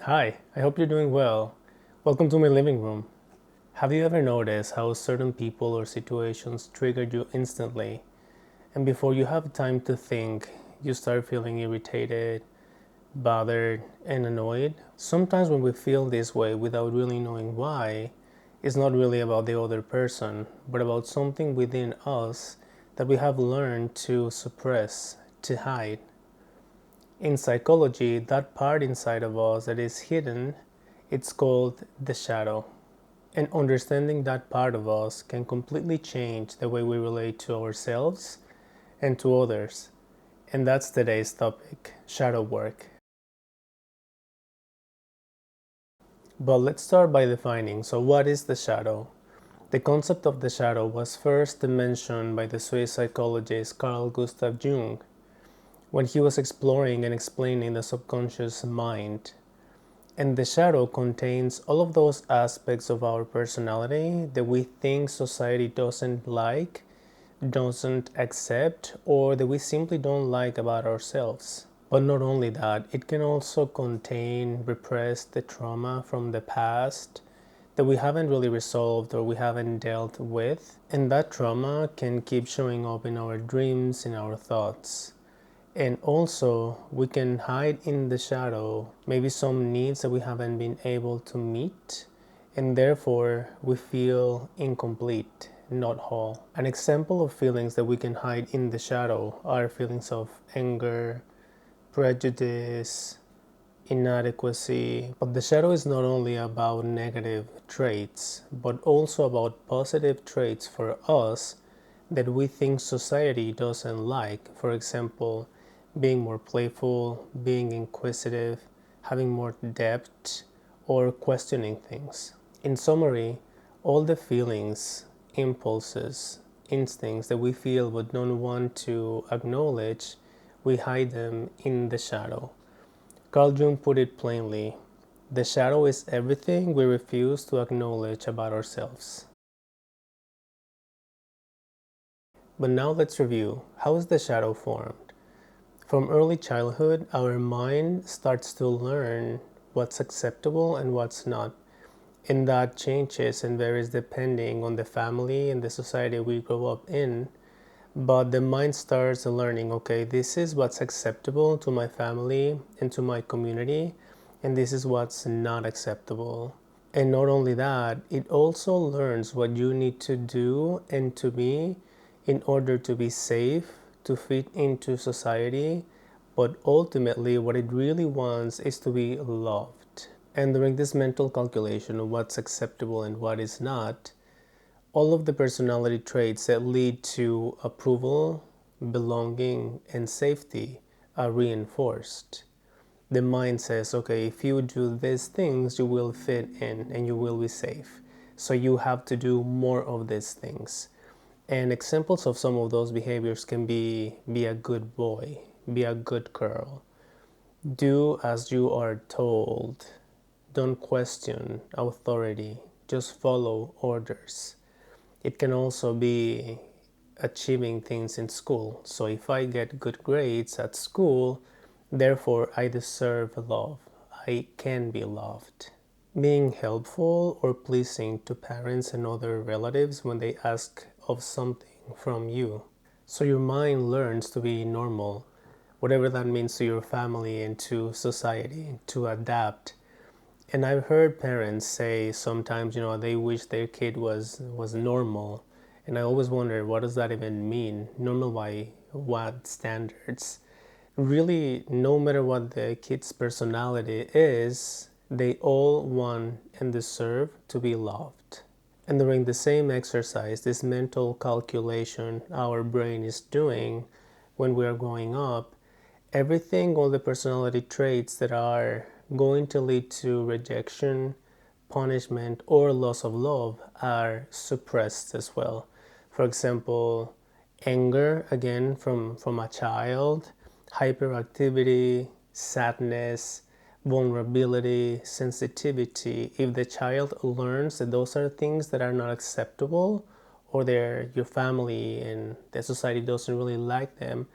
Hi, I hope you're doing well. Welcome to my living room. Have you ever noticed how certain people or situations trigger you instantly, and before you have time to think, you start feeling irritated, bothered, and annoyed? Sometimes when we feel this way without really knowing why, it's not really about the other person, but about something within us that we have learned to suppress, to hide. In psychology, that part inside of us that is hidden, it's called the shadow. And understanding that part of us can completely change the way we relate to ourselves and to others. And that's today's topic, shadow work. But let's start by defining, so what is the shadow? The concept of the shadow was first mentioned by the Swiss psychologist Carl Gustav Jung when he was exploring and explaining the subconscious mind. And the shadow contains all of those aspects of our personality that we think society doesn't like, doesn't accept, or that we simply don't like about ourselves. But not only that, it can also contain repressed the trauma from the past that we haven't really resolved or we haven't dealt with. And that trauma can keep showing up in our dreams, in our thoughts. And also, we can hide in the shadow maybe some needs that we haven't been able to meet, and therefore we feel incomplete, not whole. An example of feelings that we can hide in the shadow are feelings of anger, prejudice, inadequacy. But the shadow is not only about negative traits, but also about positive traits for us that we think society doesn't like. For example, being more playful, being inquisitive, having more depth, or questioning things. In summary, all the feelings, impulses, instincts that we feel but don't want to acknowledge, we hide them in the shadow. Carl Jung put it plainly: the shadow is everything we refuse to acknowledge about ourselves. But now let's review, how is the shadow formed? From early childhood, our mind starts to learn what's acceptable and what's not. And that changes and varies depending on the family and the society we grow up in. But the mind starts learning, okay, this is what's acceptable to my family and to my community, and this is what's not acceptable. And not only that, it also learns what you need to do and to be in order to be safe, to fit into society, but ultimately, what it really wants is to be loved. And during this mental calculation of what's acceptable and what is not, all of the personality traits that lead to approval, belonging, and safety are reinforced. The mind says, okay, if you do these things, you will fit in and you will be safe. So you have to do more of these things. And examples of some of those behaviors can be a good boy, be a good girl, do as you are told, don't question authority, just follow orders. It can also be achieving things in school. So if I get good grades at school, therefore I deserve love. I can be loved. Being helpful or pleasing to parents and other relatives when they ask of something from you. So your mind learns to be normal, whatever that means to your family and to society, to adapt. And I've heard parents say sometimes, they wish their kid was normal. And I always wonder, what does that even mean? Normal by what standards? Really, no matter what the kid's personality is, they all want and deserve to be loved. And during the same exercise, this mental calculation our brain is doing when we are growing up, everything, all the personality traits that are going to lead to rejection, punishment, or loss of love are suppressed as well. For example, anger, again, from a child, hyperactivity, sadness, vulnerability, sensitivity. If the child learns that those are things that are not acceptable, or your family and the society doesn't really like them,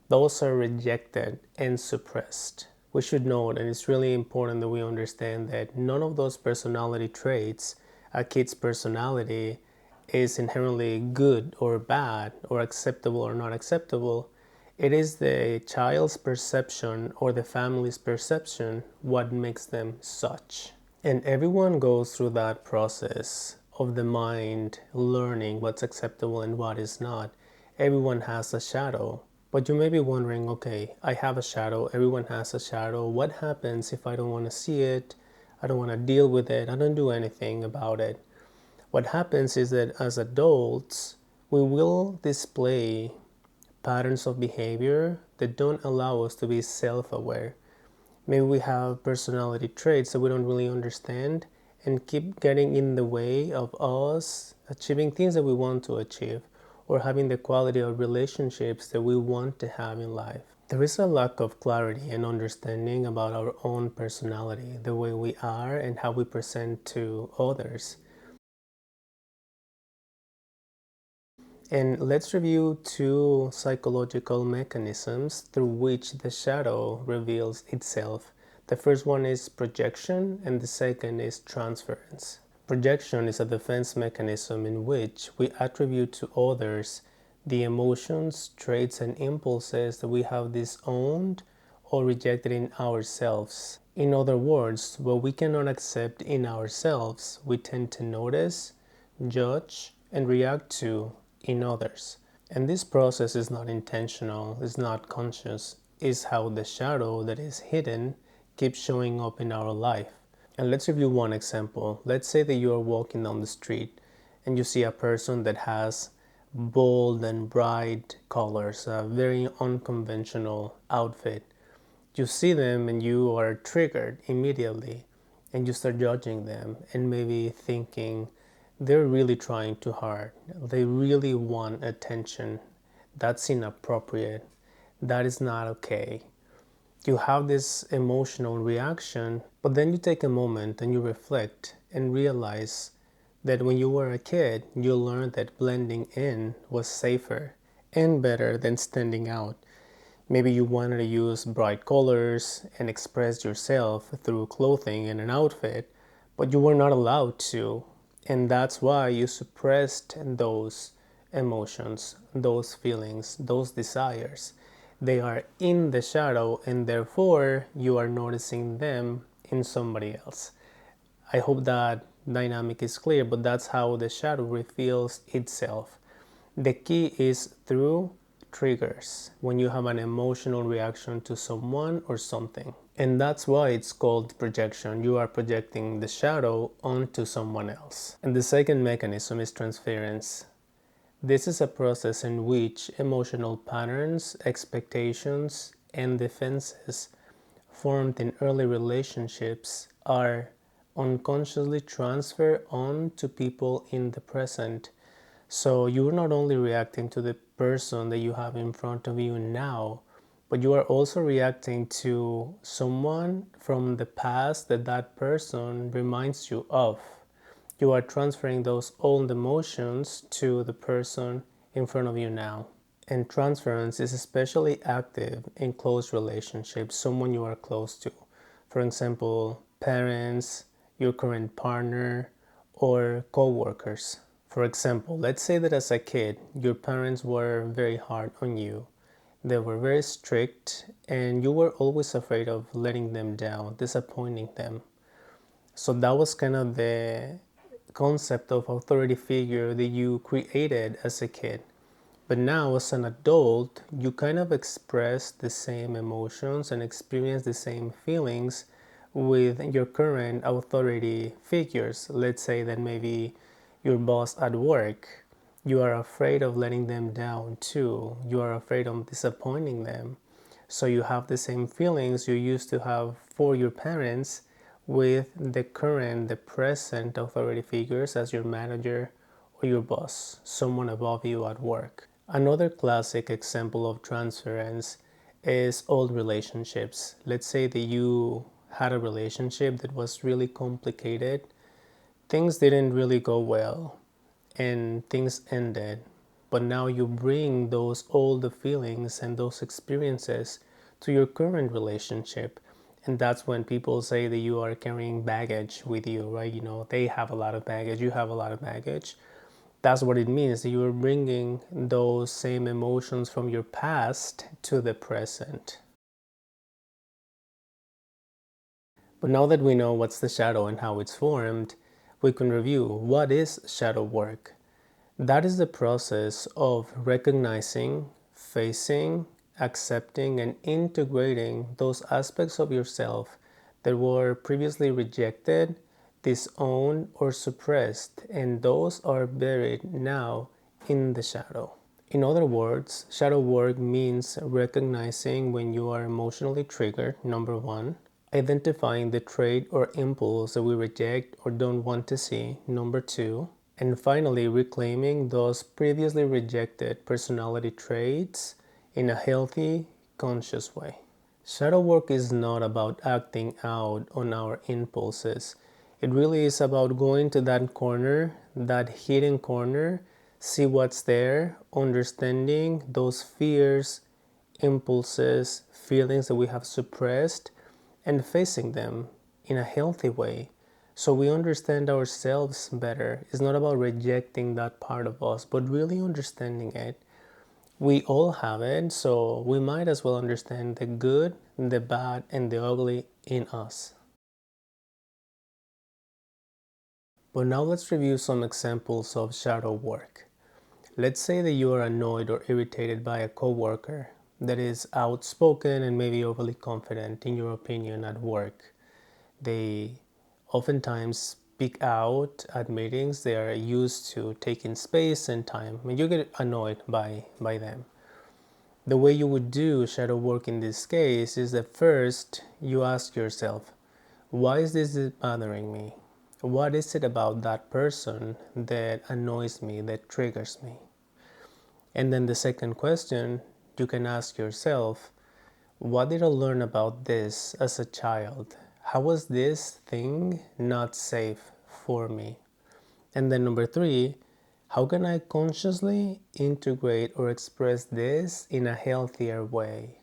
those are rejected and suppressed. we should note, and it's really important that we understand that none of those personality traits, a kid's personality, is inherently good or bad or acceptable or not acceptable. It is the child's perception or the family's perception what makes them such. And everyone goes through that process of the mind learning what's acceptable and what is not. Everyone has a shadow. But you may be wondering, okay, I have a shadow, everyone has a shadow. What happens if I don't want to see it? I don't want to deal with it. I don't do anything about it. What happens is that as adults, we will display patterns of behavior that don't allow us to be self aware. Maybe we have personality traits that we don't really understand and keep getting in the way of us achieving things that we want to achieve or having the quality of relationships that we want to have in life. There is a lack of clarity and understanding about our own personality, the way we are and how we present to others. And let's review two psychological mechanisms through which the shadow reveals itself. The first one is projection, and the second is transference. Projection is a defense mechanism in which we attribute to others the emotions, traits, and impulses that we have disowned or rejected in ourselves. In other words, what we cannot accept in ourselves, we tend to notice, judge, and react to in others. And this process is not intentional, is not conscious, is how the shadow that is hidden keeps showing up in our life. And let's review one example. Let's say that you are walking down the street and you see a person that has bold and bright colors, a very unconventional outfit. You see them and you are triggered immediately and you start judging them and maybe thinking they're really trying too hard. They really want attention. That's inappropriate. That is not okay. You have this emotional reaction, but then you take a moment and you reflect and realize that when you were a kid, you learned that blending in was safer and better than standing out. Maybe you wanted to use bright colors and express yourself through clothing and an outfit, but you were not allowed to. And that's why you suppressed those emotions, those feelings, those desires. They are in the shadow, and therefore you are noticing them in somebody else. I hope that dynamic is clear, but that's how the shadow reveals itself. The key is through triggers, when you have an emotional reaction to someone or something. And that's why it's called projection. You are projecting the shadow onto someone else. And the second mechanism is transference. This is a process in which emotional patterns, expectations, and defenses formed in early relationships are unconsciously transferred on to people in the present. So you're not only reacting to the person that you have in front of you now, but you are also reacting to someone from the past that that person reminds you of. You are transferring those old emotions to the person in front of you now. And transference is especially active in close relationships, someone you are close to. For example, parents, your current partner, or co-workers. For example, let's say that as a kid, your parents were very hard on you. They were very strict, and you were always afraid of letting them down, disappointing them. So that was kind of the concept of authority figure that you created as a kid. But now, as an adult, you kind of express the same emotions and experience the same feelings with your current authority figures. Let's say that maybe your boss at work, you are afraid of letting them down too. You are afraid of disappointing them. So you have the same feelings you used to have for your parents with the current, the present authority figures as your manager or your boss, someone above you at work. Another classic example of transference is old relationships. Let's say that you had a relationship that was really complicated. Things didn't really go well and things ended. But now you bring those old feelings and those experiences to your current relationship. And that's when people say that you are carrying baggage with you, right? They have a lot of baggage, you have a lot of baggage. That's what it means. You are bringing those same emotions from your past to the present. But now that we know what's the shadow and how it's formed, we can review what is shadow work. That is the process of recognizing, facing, accepting, and integrating those aspects of yourself that were previously rejected, disowned, or suppressed, and those are buried now in the shadow. In other words, shadow work means recognizing when you are emotionally triggered, number one, identifying the trait or impulse that we reject or don't want to see, number two, and finally reclaiming those previously rejected personality traits in a healthy, conscious way. Shadow work is not about acting out on our impulses. It really is about going to that corner, that hidden corner, see what's there, understanding those fears, impulses, feelings that we have suppressed, and facing them in a healthy way so we understand ourselves better. It's not about rejecting that part of us, but really understanding it. We all have it, so we might as well understand the good, the bad, and the ugly in us. But now let's review some examples of shadow work. Let's say that you are annoyed or irritated by a coworker that is outspoken and maybe overly confident in your opinion at work. They oftentimes speak out at meetings. They are used to taking space and time, and you get annoyed by them. The way you would do shadow work in this case is that first you ask yourself, why is this bothering me? What is it about that person that annoys me, that triggers me? And then the second question you can ask yourself, what did I learn about this as a child? How was this thing not safe for me? And then number three, how can I consciously integrate or express this in a healthier way?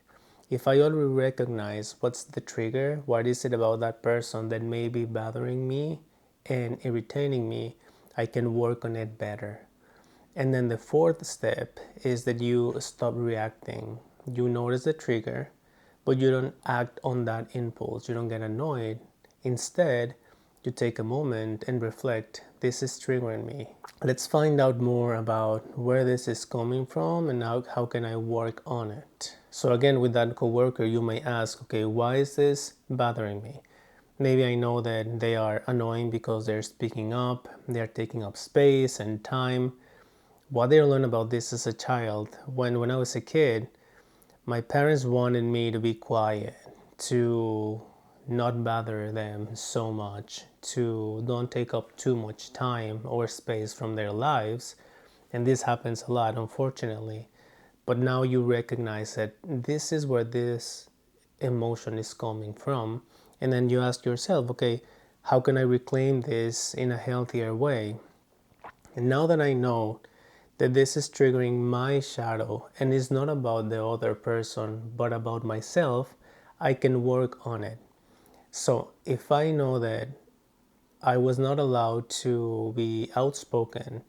If I already recognize what's the trigger, what is it about that person that may be bothering me and irritating me, I can work on it better. And then the fourth step is that you stop reacting. You notice the trigger, but you don't act on that impulse. You don't get annoyed. Instead, you take a moment and reflect, this is triggering me. Let's find out more about where this is coming from and how can I work on it. So again, with that coworker, you may ask, okay, why is this bothering me? Maybe I know that they are annoying because they're speaking up, they're taking up space and time. What did I learn about this as a child? When I was a kid, my parents wanted me to be quiet, to not bother them so much, to don't take up too much time or space from their lives. And this happens a lot, unfortunately. But now you recognize that this is where this emotion is coming from. And then you ask yourself, okay, how can I reclaim this in a healthier way? And now that I know that this is triggering my shadow and it's not about the other person but about myself, I can work on it. So if I know that I was not allowed to be outspoken,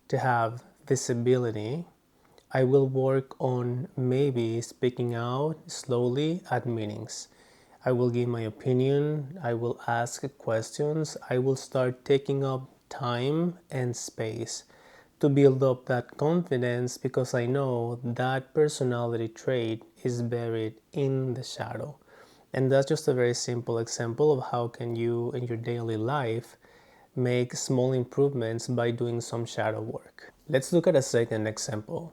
to have visibility, I will work on maybe speaking out slowly at meetings. I will give my opinion, I will ask questions, I will start taking up time and space to build up that confidence because I know that personality trait is buried in the shadow. And that's just a very simple example of how can you in your daily life make small improvements by doing some shadow work. Let's look at a second example.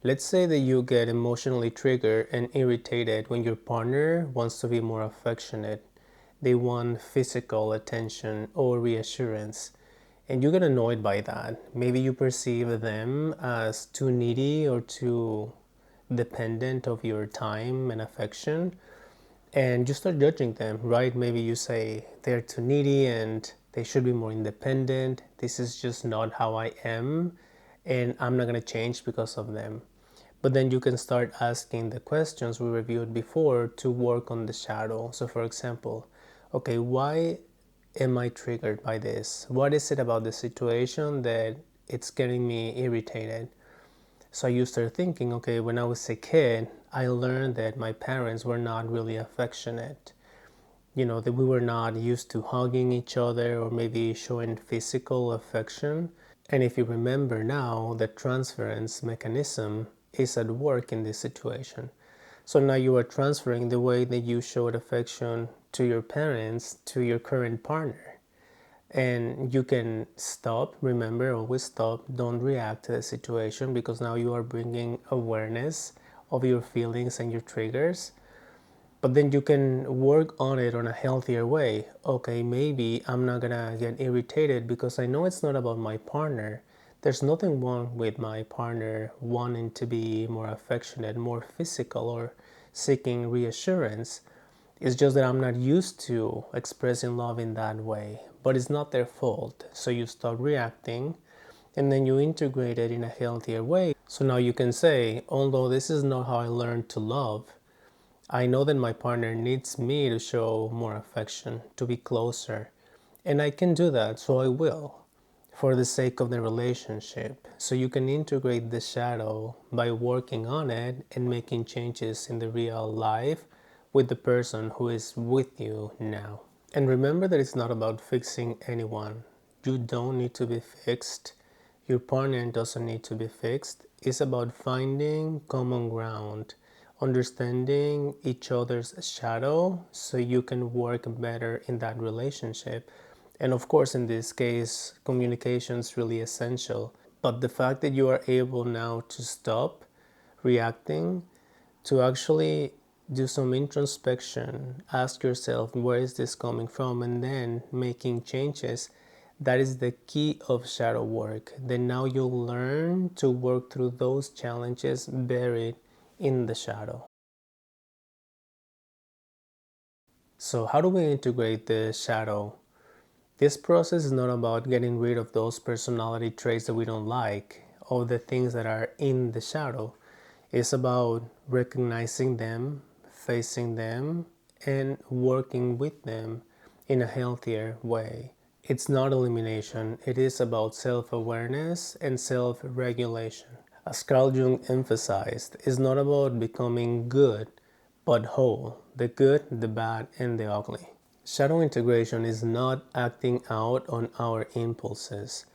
Let's say that you get emotionally triggered and irritated when your partner wants to be more affectionate. They want physical attention or reassurance. And you get annoyed by that. Maybe you perceive them as too needy or too dependent of your time and affection. And you start judging them, right? Maybe you say they're too needy and they should be more independent. This is just not how I am, and I'm not going to change because of them. But then you can start asking the questions we reviewed before to work on the shadow. So, for example, okay, why am I triggered by this? What is it about the situation that it's getting me irritated? So you start thinking, okay, when I was a kid, I learned that my parents were not really affectionate. That we were not used to hugging each other or maybe showing physical affection. And if you remember now, the transference mechanism is at work in this situation. So now you are transferring the way that you showed affection to your parents to your current partner. And you can stop, remember, always stop, don't react to the situation, because now you are bringing awareness of your feelings and your triggers. But then you can work on it on a healthier way. Okay, maybe I'm not gonna get irritated because I know it's not about my partner. There's nothing wrong with my partner wanting to be more affectionate, more physical, or seeking reassurance. It's just that I'm not used to expressing love in that way. But it's not their fault. So you stop reacting and then you integrate it in a healthier way. So now you can say, although this is not how I learned to love, I know that my partner needs me to show more affection, to be closer. And I can do that, so I will, for the sake of the relationship. So you can integrate the shadow by working on it and making changes in the real life with the person who is with you now. And remember that it's not about fixing anyone. You don't need to be fixed. Your partner doesn't need to be fixed. It's about finding common ground, understanding each other's shadow so you can work better in that relationship. And of course, in this case, communication is really essential. But the fact that you are able now to stop reacting, to actually do some introspection, ask yourself, where is this coming from, and then making changes. That is the key of shadow work. Then now you'll learn to work through those challenges buried in the shadow. So, how do we integrate the shadow? This process is not about getting rid of those personality traits that we don't like or the things that are in the shadow. It's about recognizing them, facing them, and working with them in a healthier way. It's not elimination, it is about self awareness and self regulation. As Carl Jung emphasized, it's not about becoming good, but whole, the good, the bad, and the ugly. Shadow integration is not acting out on our impulses.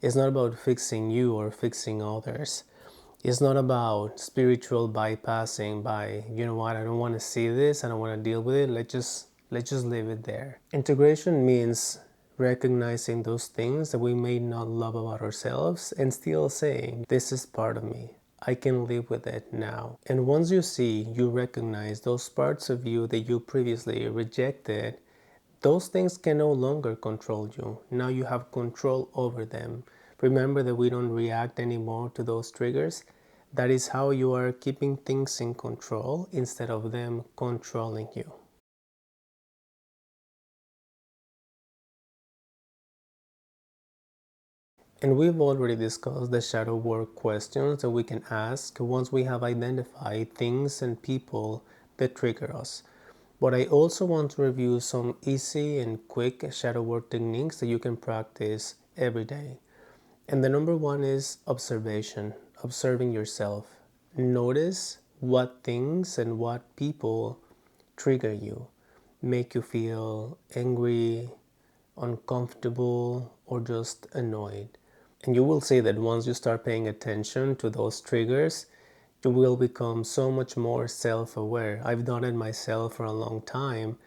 It's not about fixing you or fixing others. It's not about spiritual bypassing by, you know what, I don't want to see this, I don't want to deal with it. Let's just leave it there. Integration means recognizing those things that we may not love about ourselves and still saying, this is part of me. I can live with it now. And once you recognize those parts of you that you previously rejected, those things can no longer control you. Now you have control over them. Remember that we don't react anymore to those triggers. That is how you are keeping things in control instead of them controlling you. And we've already discussed the shadow work questions that we can ask once we have identified things and people that trigger us. But I also want to review some easy and quick shadow work techniques that you can practice every day. And the number one is observation, observing yourself. Notice what things and what people trigger you, make you feel angry, uncomfortable, or just annoyed. And you will see that once you start paying attention to those triggers, you will become so much more self aware. I've done it myself for a long time,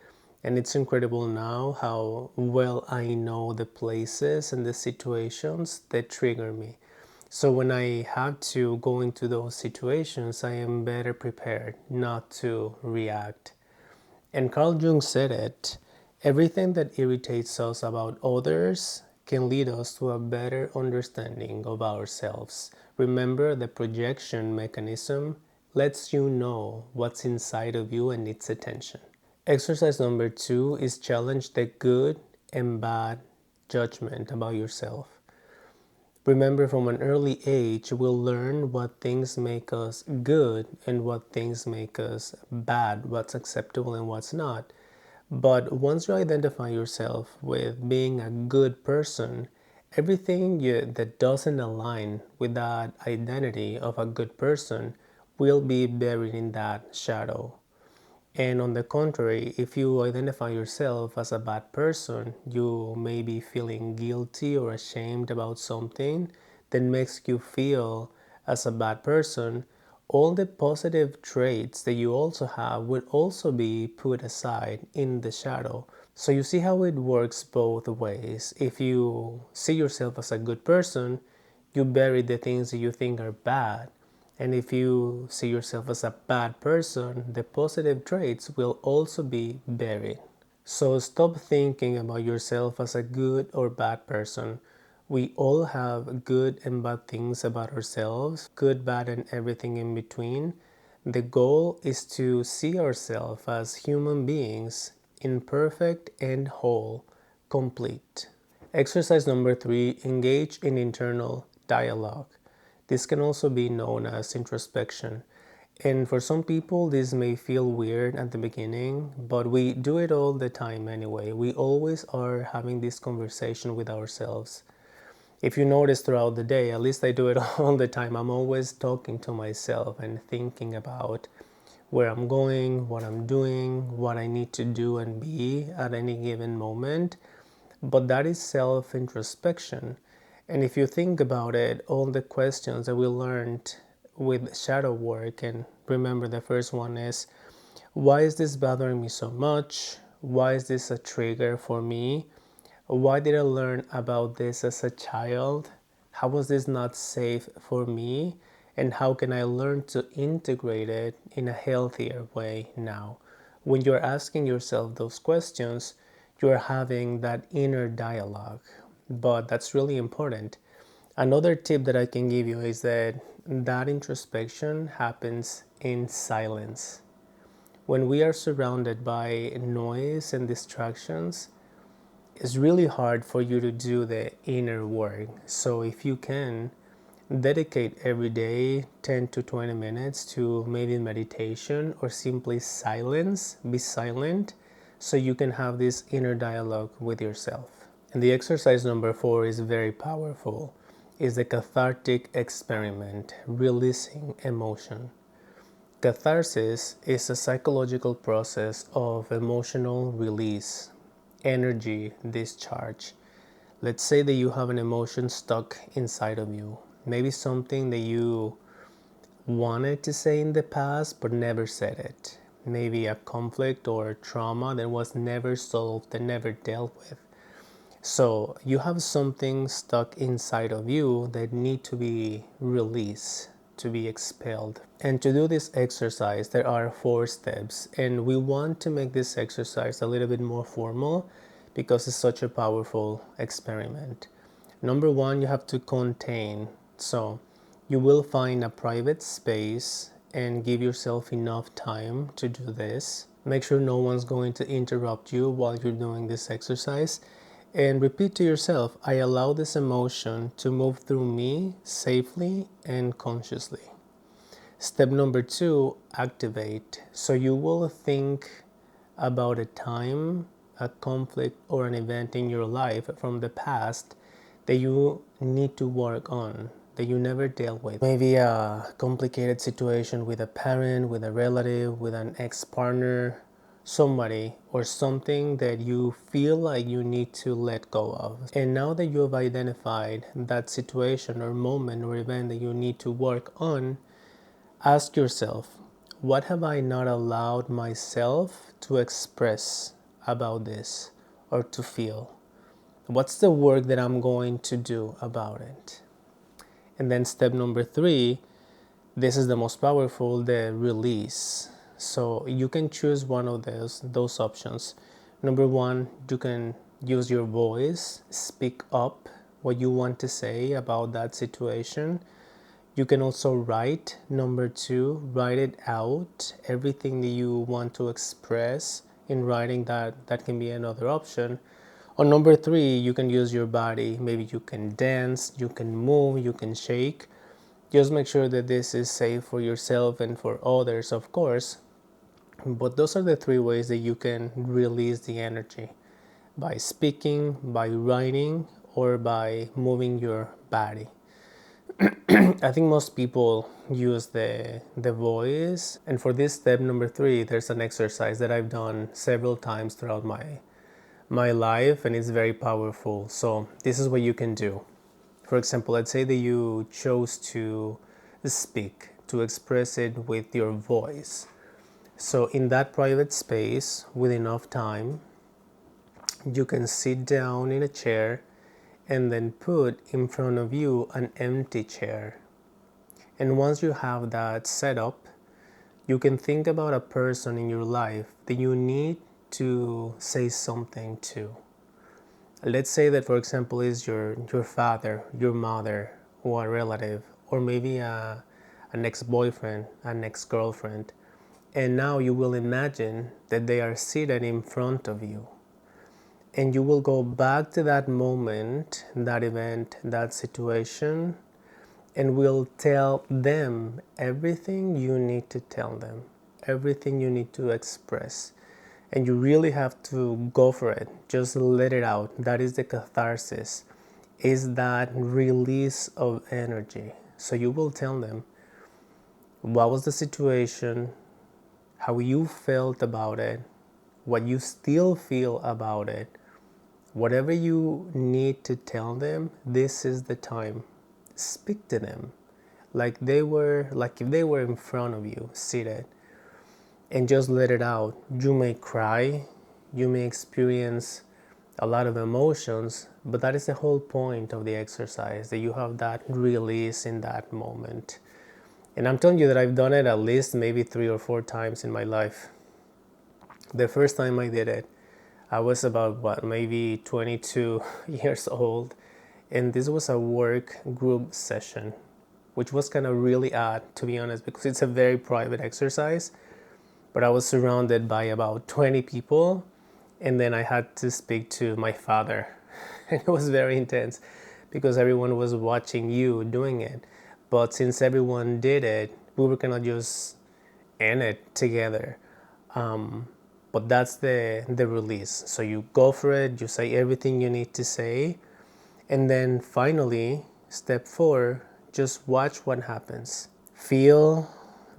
and it's incredible now how well I know the places and the situations that trigger me. So when I have to go into those situations, I am better prepared not to react. And Carl Jung said it, everything that irritates us about others can lead us to a better understanding of ourselves. Remember, the projection mechanism lets you know what's inside of you and needs attention. Exercise number two is challenge the good and bad judgment about yourself. Remember, from an early age, we'll learn what things make us good and what things make us bad, what's acceptable and what's not. But once you identify yourself with being a good person, that doesn't align with that identity of a good person will be buried in that shadow. And on the contrary, if you identify yourself as a bad person, you may be feeling guilty or ashamed about something that makes you feel as a bad person. All the positive traits that you also have will also be put aside in the shadow. So you see how it works both ways. If you see yourself as a good person, you bury the things that you think are bad. And if you see yourself as a bad person, the positive traits will also be buried. So stop thinking about yourself as a good or bad person. We all have good and bad things about ourselves, good, bad, and everything in between. The goal is to see ourselves as human beings, imperfect and whole, complete. Exercise number 3, engage in internal dialogue. This can also be known as introspection. And for some people, this may feel weird at the beginning, but we do it all the time anyway. We always are having this conversation with ourselves. If you notice throughout the day, at least I do it all the time, I'm always talking to myself and thinking about where I'm going, what I'm doing, what I need to do and be at any given moment. But that is self introspection. And if you think about it, all the questions that we learned with shadow work, and remember the first one is, why is this bothering me so much? Why is this a trigger for me? Why did I learn about this as a child? How was this not safe for me? And how can I learn to integrate it in a healthier way now? When you're asking yourself those questions, you're having that inner dialogue. But that's really important. Another tip that I can give you is that introspection happens in silence. When we are surrounded by noise and distractions, it's really hard for you to do the inner work. So if you can dedicate every day 10 to 20 minutes to maybe meditation or simply silence, be silent, so you can have this inner dialogue with yourself. And the exercise number 4 is very powerful. Is the cathartic experiment, releasing emotion. Catharsis is a psychological process of emotional release, energy discharge. Let's say that you have an emotion stuck inside of you. Maybe something that you wanted to say in the past but never said it. Maybe a conflict or trauma that was never solved and never dealt with. So you have something stuck inside of you that need to be released, to be expelled. And to do this exercise, there are 4 steps. And we want to make this exercise a little bit more formal because it's such a powerful experiment. Number 1, you have to contain. So you will find a private space and give yourself enough time to do this. Make sure no one's going to interrupt you while you're doing this exercise. And repeat to yourself, I allow this emotion to move through me safely and consciously. Step number 2, activate. So you will think about a time, a conflict, or an event in your life from the past that you need to work on, that you never dealt with. Maybe a complicated situation with a parent, with a relative, with an ex-partner, somebody or something that you feel like you need to let go of. And now that you have identified that situation or moment or event that you need to work on, ask yourself, what have I not allowed myself to express about this or to feel? What's the work that I'm going to do about it? And then step number 3, this is the most powerful, the release. So you can choose one of those options. Number 1, you can use your voice, speak up what you want to say about that situation. You can also write. Number 2, write it out. Everything that you want to express in writing, that can be another option. On number 3, you can use your body. Maybe you can dance, you can move, you can shake. Just make sure that this is safe for yourself and for others, of course. But those are the 3 ways that you can release the energy: by speaking, by writing, or by moving your body. I think most people use the voice. And for this step number 3, there's an exercise that I've done several times throughout my life, and it's very powerful. So this is what you can do. For example, let's say that you chose to speak, to express it with your voice. So in that private space, with enough time, you can sit down in a chair and then put in front of you an empty chair. And once you have that set up, you can think about a person in your life that you need to say something to. Let's say that, for example, is your father, your mother, or a relative, or maybe an ex-boyfriend, an ex-girlfriend. And now you will imagine that they are seated in front of you. And you will go back to that moment, that event, that situation, and will tell them everything you need to tell them, everything you need to express. And you really have to go for it. Just let it out. That is the catharsis, is that release of energy. So you will tell them what was the situation, how you felt about it, what you still feel about it. Whatever you need to tell them, this is the time. Speak to them like if they were in front of you, seated, and just let it out. You may cry, you may experience a lot of emotions, but that is the whole point of the exercise, that you have that release in that moment. And I'm telling you that I've done it at least maybe 3 or 4 times in my life. The first time I did it, I was about maybe 22 years old, and this was a work group session, which was kind of really odd, to be honest, because it's a very private exercise. But I was surrounded by about 20 people, and then I had to speak to my father. And it was very intense because everyone was watching you doing it. But since everyone did it, we were gonna just end it together. But that's the release. So you go for it, you say everything you need to say, and then finally, step 4, just watch what happens. Feel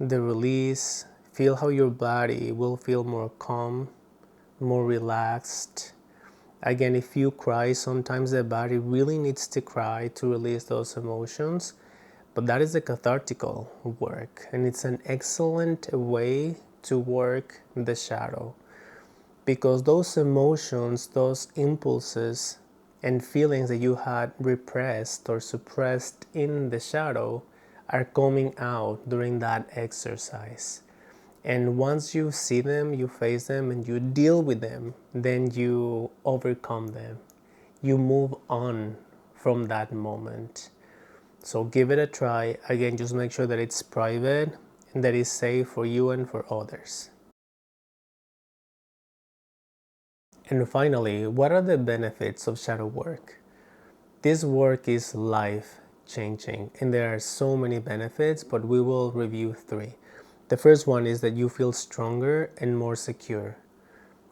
the release, feel how your body will feel more calm, more relaxed. Again, if you cry, sometimes the body really needs to cry to release those emotions, but that is the cathartical work, and it's an excellent way to work the shadow, because those emotions, those impulses and feelings that you had repressed or suppressed in the shadow are coming out during that exercise. And once you see them, you face them, and you deal with them, then you overcome them. You move on from that moment. So give it a try. Again, just make sure that it's private and that it's safe for you and for others. And finally, what are the benefits of shadow work? This work is life changing, and there are so many benefits, but we will review 3. The first one is that you feel stronger and more secure.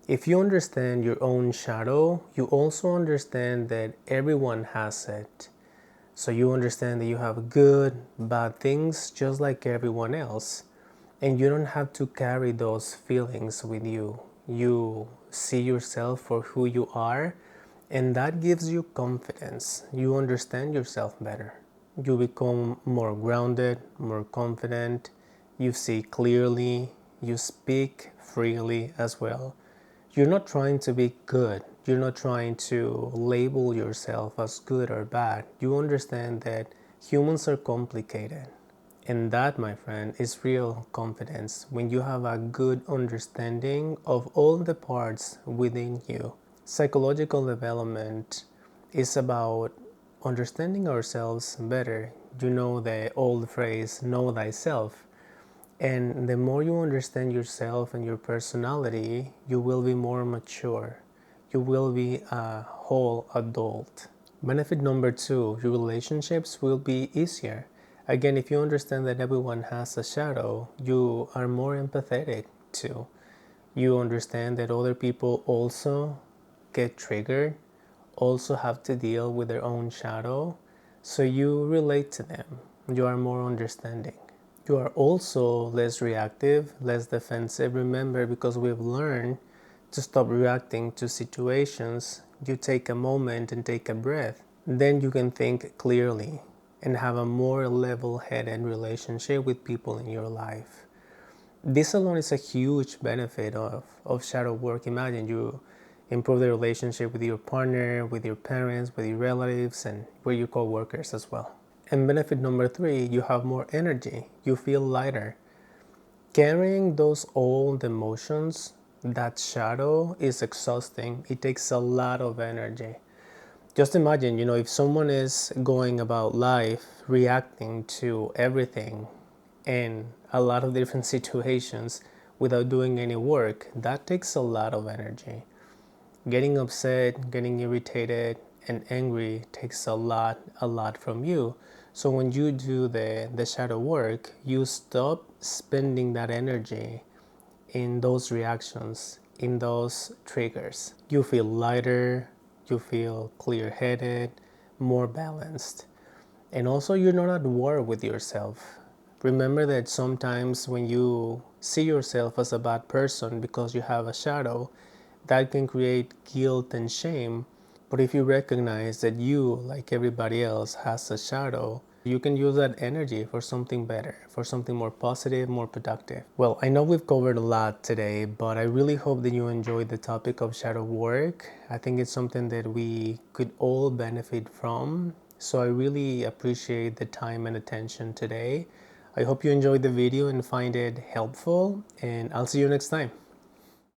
If you understand your own shadow, you also understand that everyone has it. So you understand that you have good, bad things just like everyone else. And you don't have to carry those feelings with you. You see yourself for who you are, and that gives you confidence. You understand yourself better. You become more grounded, more confident. You see clearly. You speak freely as well. You're not trying to be good. You're not trying to label yourself as good or bad. You understand that humans are complicated. And that, my friend, is real confidence, when you have a good understanding of all the parts within you. Psychological development is about understanding ourselves better. You know the old phrase, know thyself. And the more you understand yourself and your personality, you will be more mature. You will be a whole adult. Benefit number 2, your relationships will be easier. Again, if you understand that everyone has a shadow, you are more empathetic too. You understand that other people also get triggered, also have to deal with their own shadow, so you relate to them. You are more understanding. You are also less reactive, less defensive. Remember, because we've learned to stop reacting to situations, you take a moment and take a breath. Then you can think clearly and have a more level headed relationship with people in your life. This alone is a huge benefit of shadow work. Imagine you improve the relationship with your partner, with your parents, with your relatives, and with your co-workers as well. And benefit number 3, you have more energy. You feel lighter. Carrying those old emotions, that shadow, is exhausting. It takes a lot of energy. Just imagine, if someone is going about life reacting to everything in a lot of different situations without doing any work, that takes a lot of energy. Getting upset, getting irritated, and angry takes a lot from you. So when you do the shadow work, you stop spending that energy in those reactions, in those triggers. You feel lighter, you feel clear headed, more balanced. And also, you're not at war with yourself. Remember that sometimes when you see yourself as a bad person because you have a shadow, that can create guilt and shame. But if you recognize that you, like everybody else, has a shadow, you can use that energy for something better, for something more positive, more productive. Well, I know we've covered a lot today, but I really hope that you enjoyed the topic of shadow work. I think it's something that we could all benefit from. So I really appreciate the time and attention today. I hope you enjoyed the video and find it helpful, and I'll see you next time.